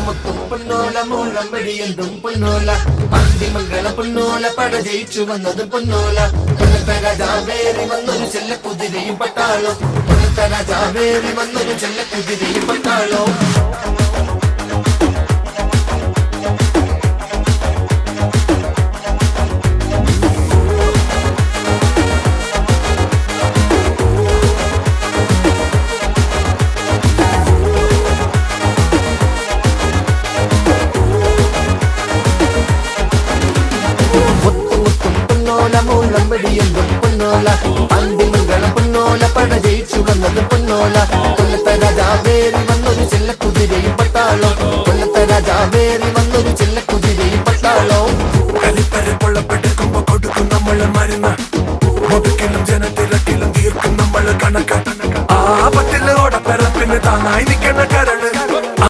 മുത്തും പൊന്നോല മൂളം വെടിയന്തും പൊന്നോല പാണ്ടിമംഗള പൊന്നോല പട ജയിച്ചു വന്നതും പൊന്നോല കൊല്ലത്തെ രാജാവേറി വന്നൊരു ചെല്ല കുതിരയും പട്ടാളോ കൊല്ലത്തെ രാജാവേറി വന്നൊരു ചെല്ല കുതിരയും പട്ടാളോ മൂളം വെടിയന്തും പൊന്നോല പാണ്ടിമംഗള പൊന്നോല പട ജയിച്ചു വന്നതും പൊന്നോല കൊല്ലത്തെ രാജാവേറി വന്നൊരു ചെല്ല കുതിരയും പട്ടാളോ കൊല്ലത്തെ രാജാവേറി വന്നൊരു ചെല്ല കുതിരയും പട്ടാളോ കളിപ്പരെ കൊള്ളപ്പെട്ടെടുക്കുമ്പോ കൊടുക്കും നമ്മള് മരുന്ന് മുതുക്കിലും ജനത്തിരക്കിലും തീർക്കും നമ്മള് കണക്ക് ആ പത്തില് ഓടപ്പെറപ്പിന് താങ്ങായി നിൽക്കണ കരൾ